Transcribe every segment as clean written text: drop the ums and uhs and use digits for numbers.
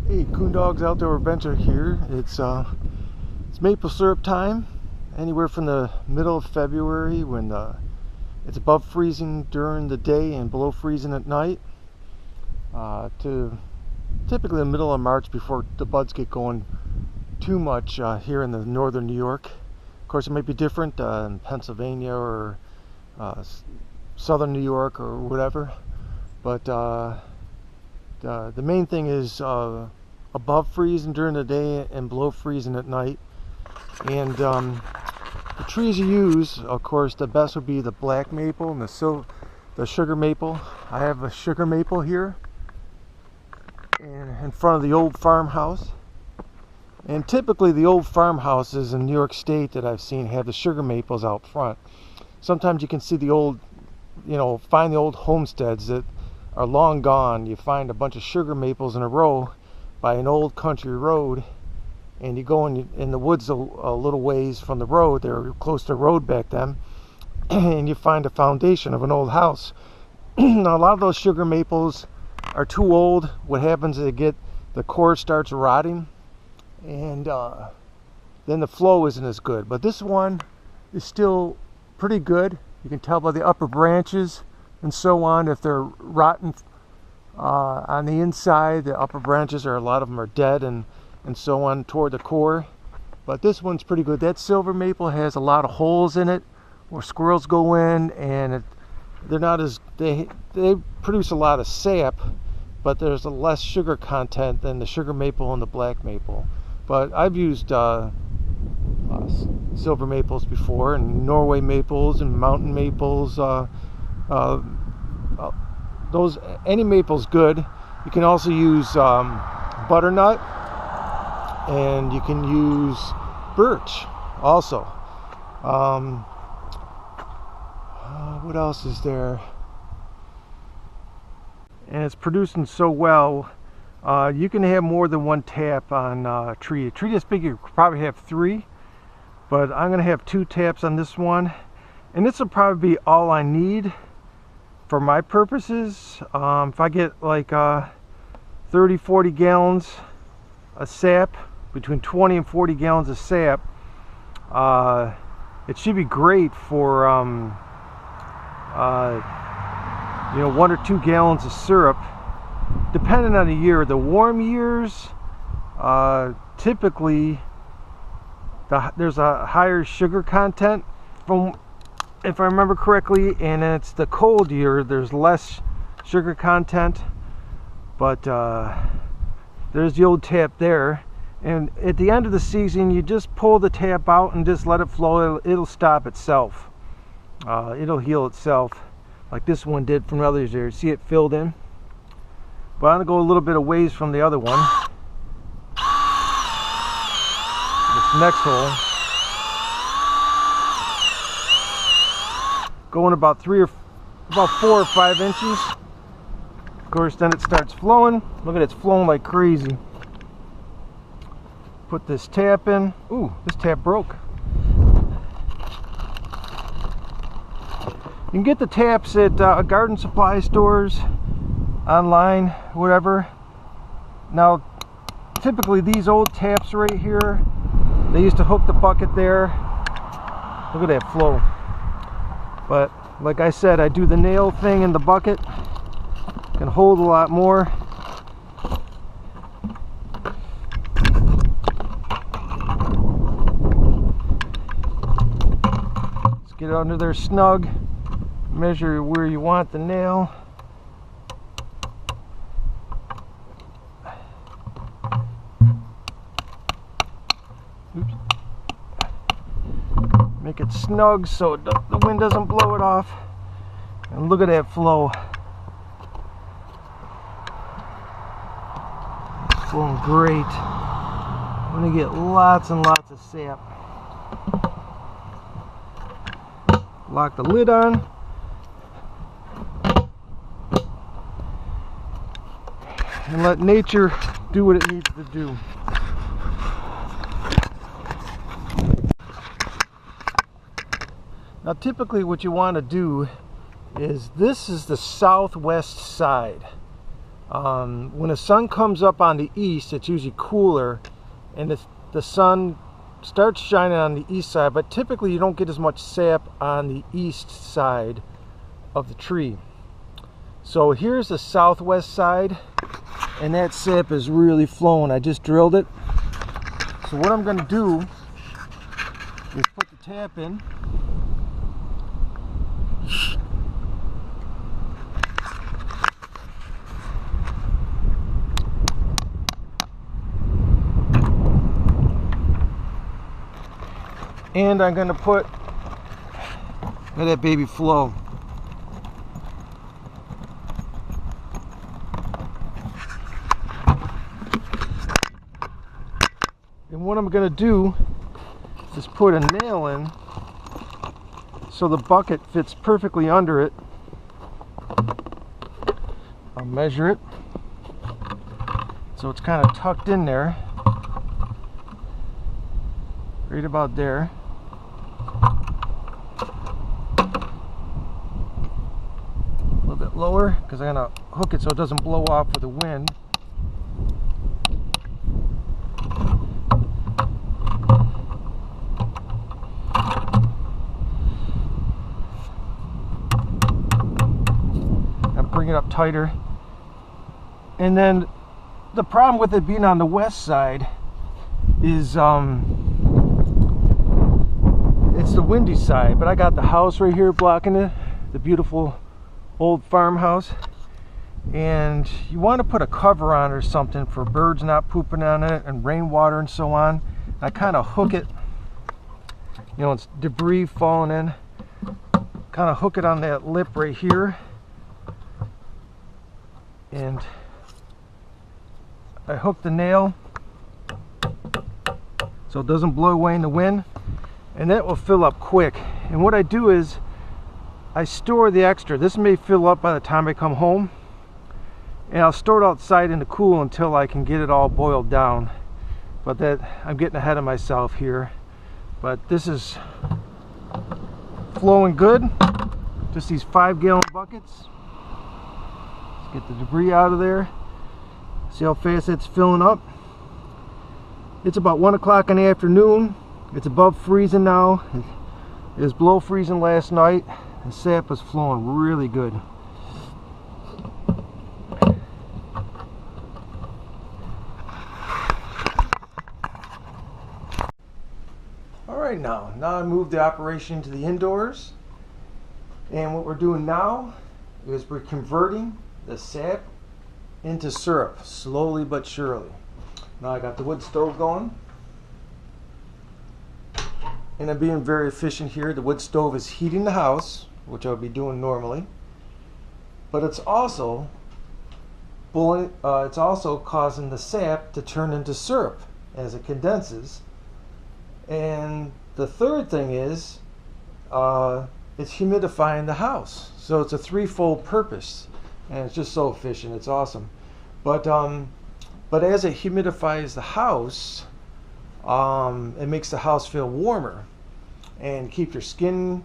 Hey, Coondogs Outdoor Adventure here. It's maple syrup time. Anywhere from the middle of February when it's above freezing during the day and below freezing at night, to typically the middle of March before the buds get going too much here in the northern New York. Of course, it might be different in Pennsylvania or southern New York or whatever, but the main thing is above freezing during the day and below freezing at night. And the trees you use, of course, the best would be the black maple and the sugar maple. I have a sugar maple here in front of the old farmhouse. And typically the old farmhouses in New York State that I've seen have the sugar maples out front. Sometimes you can see the old, find the old homesteads that are long gone. You find a bunch of sugar maples in a row by an old country road, and you go in the woods a little ways from the road. They were close to the road back then, and you find a foundation of an old house. Now, a lot of those sugar maples are too old. What happens is the core starts rotting, and then the flow isn't as good. But this one is still pretty good. You can tell by the upper branches and so on if they're rotten on the inside. The upper branches a lot of them are dead and so on toward the core. But this one's pretty good. That silver maple has a lot of holes in it where squirrels go in, and they produce a lot of sap, but there's a less sugar content than the sugar maple and the black maple. But I've used silver maples before, and Norway maples and mountain maples. Any maple's good. You can also use butternut, and you can use birch also. What else is there? And it's producing so well, you can have more than one tap on a tree. A tree this big, you could probably have 3, but I'm going to have 2 taps on this one, and this will probably be all I need for my purposes. If I get like 30-40 gallons of sap, between 20 and 40 gallons of sap, it should be great for 1 or 2 gallons of syrup, depending on the year. The warm years, typically there's a higher sugar content, if I remember correctly, and it's the cold year there's less sugar content. But there's the old tap there, and at the end of the season you just pull the tap out and just let it flow. It'll stop itself. It'll heal itself, like this one did from others there. See it filled in? But I'm gonna go a little bit of ways from the other one. This next hole, going about 4 or 5 inches. Of course, then it starts flowing. Look at it, it's flowing like crazy. Put this tap in. Ooh, this tap broke. You can get the taps at garden supply stores, online, whatever. Now, typically these old taps right here, they used to hook the bucket there. Look at that flow. But like I said, I do the nail thing in the bucket. Can hold a lot more. Let's get it under there snug. Measure where you want the nail. Oops. Make it snug so the wind doesn't blow it off. And look at that flow. It's flowing great. I'm going to get lots and lots of sap. Lock the lid on. And let nature do what it needs to do. Now, typically what you want to do is, this is the southwest side When the sun comes up on the east, it's usually cooler, and the sun starts shining on the east side, but typically you don't get as much sap on the east side of the tree. So here's the southwest side, and that sap is really flowing. I just drilled it. So what I'm going to do is put the tap in. And I'm going to let that baby flow. And what I'm going to do is put a nail in so the bucket fits perfectly under it. I'll measure it so it's kind of tucked in there, right about there. A little bit lower because I'm going to hook it so it doesn't blow off with the wind. Bring it up tighter. And then the problem with it being on the west side is it's the windy side, but I got the house right here blocking it, the beautiful old farmhouse, and you want to put a cover on or something for birds not pooping on it and rainwater and so on. I kind of hook it, you know, it's debris falling in, kind of hook it on that lip right here, and I hook the nail so it doesn't blow away in the wind, and that will fill up quick. And what I do is I store the extra. This may fill up by the time I come home, and I'll store it outside in the cool until I can get it all boiled down. But that, I'm getting ahead of myself here, but this is flowing good. Just these 5-gallon buckets. Get the debris out of there. See how fast it's filling up? It's about 1 o'clock in the afternoon. It's above freezing now. It was below freezing last night. The sap is flowing really good. Alright, now I moved the operation to the indoors. And what we're doing now is we're converting the sap into syrup, slowly but surely. Now I got the wood stove going, and I'm being very efficient here. The wood stove is heating the house, which I would be doing normally, but it's also causing the sap to turn into syrup as it condenses. And the third thing is it's humidifying the house, so it's a threefold purpose. And it's just so efficient. It's awesome. But as it humidifies the house, it makes the house feel warmer and keep your skin,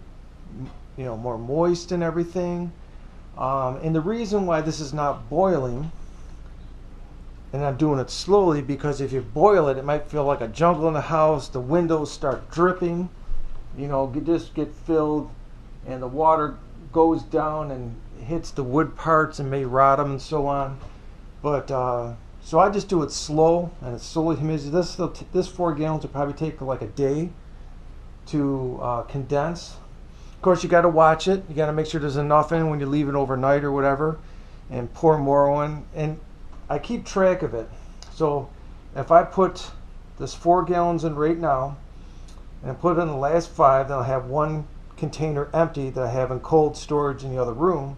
you know, more moist and everything. And the reason why this is not boiling, and I'm doing it slowly, because if you boil it, it might feel like a jungle in the house. The windows start dripping, you know, just get filled, and the water goes down and hits the wood parts and may rot them and so on. But so I just do it slow, and it's slowly humidifies. This 4 gallons will probably take like a day to condense. Of course, you got to watch it. You got to make sure there's enough in when you leave it overnight or whatever, and pour more in. And I keep track of it. So if I put this 4 gallons in right now, and put it in the last 5, then I'll have 1 container empty that I have in cold storage in the other room.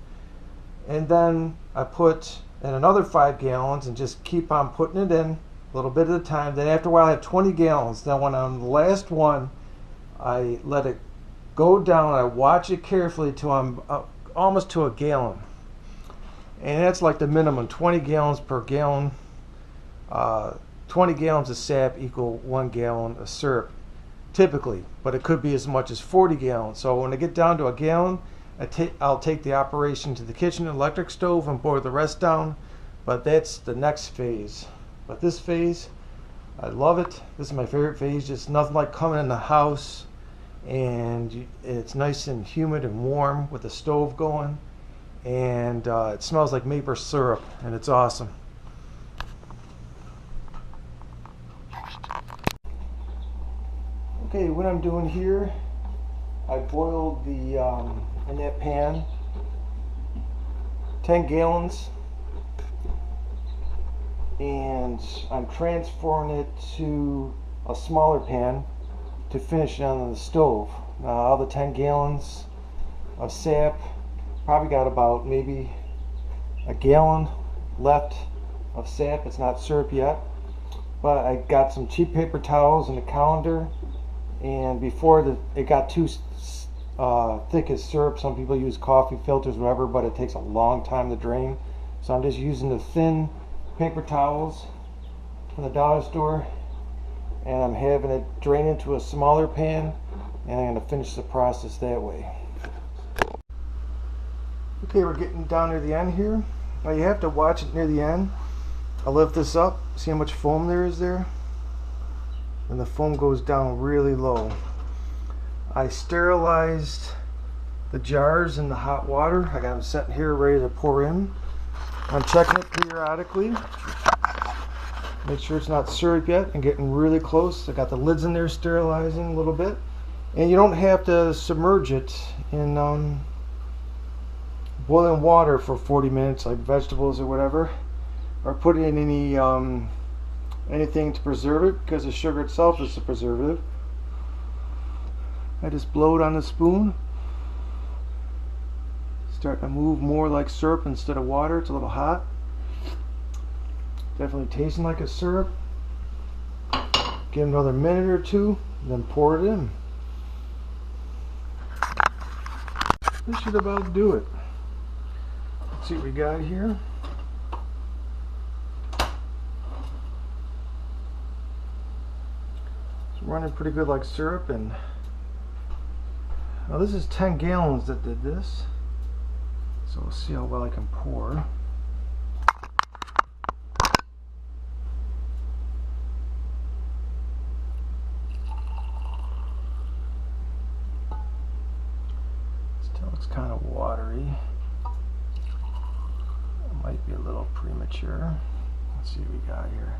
And then I put in another 5 gallons and just keep on putting it in a little bit at a time. Then after a while I have 20 gallons. Then when I'm on the last one, I let it go down. I watch it carefully till I'm almost to a gallon. And that's like the minimum, 20 gallons per gallon. 20 gallons of sap equal 1 gallon of syrup, typically. But it could be as much as 40 gallons. So when I get down to a gallon, I'll take the operation to the kitchen electric stove and boil the rest down. But that's the next phase. But this phase, I love it. This is my favorite phase. Just nothing like coming in the house and it's nice and humid and warm with the stove going, and it smells like maple syrup, and it's awesome. Okay, what I'm doing here, I boiled the in that pan 10 gallons, and I'm transferring it to a smaller pan to finish it on the stove. Now all the 10 gallons of sap, probably got about maybe a gallon left of sap. It's not syrup yet, but I got some cheap paper towels and a colander, and before it got too thick as syrup, some people use coffee filters, whatever, but it takes a long time to drain. So I'm just using the thin paper towels from the dollar store, and I'm having it drain into a smaller pan, and I'm going to finish the process that way. Okay, we're getting down near the end here. Now you have to watch it near the end. I'll lift this up, see how much foam there is there, and the foam goes down really low. I sterilized the jars in the hot water. I got them set here ready to pour in. I'm checking it periodically. Make sure it's not syrup yet, and getting really close. I got the lids in there sterilizing a little bit. And you don't have to submerge it in boiling water for 40 minutes like vegetables or whatever, or put in any anything to preserve it, because the sugar itself is a preservative. I just blow it on the spoon. Starting to move more like syrup instead of water. It's a little hot. Definitely tasting like a syrup. Give it another minute or two, and then pour it in. This should about do it. Let's see what we got here. It's running pretty good like syrup, and now this is 10 gallons that did this. So we'll see how well I can pour. Still looks kind of watery. It might be a little premature. Let's see what we got here.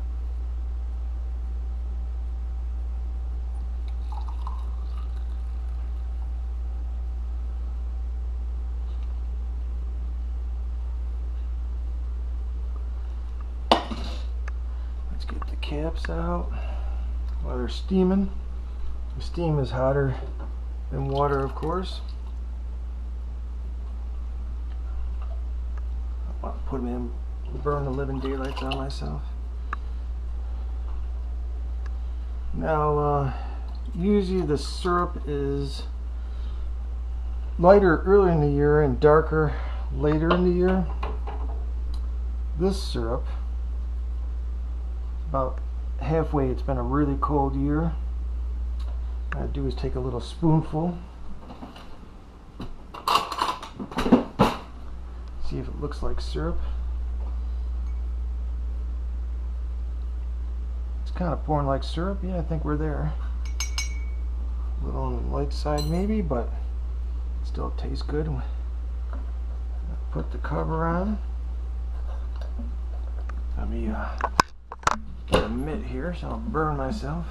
Get the caps out while they're steaming. The steam is hotter than water, of course. I want to put them in, burn the living daylights on myself. Now, usually the syrup is lighter earlier in the year and darker later in the year. This syrup, about halfway. It's been a really cold year. What I do is take a little spoonful, see if it looks like syrup. It's kind of pouring like syrup. Yeah, I think we're there. A little on the light side maybe, but it still tastes good. Put the cover on. Let me get a mitt here so I don't burn myself.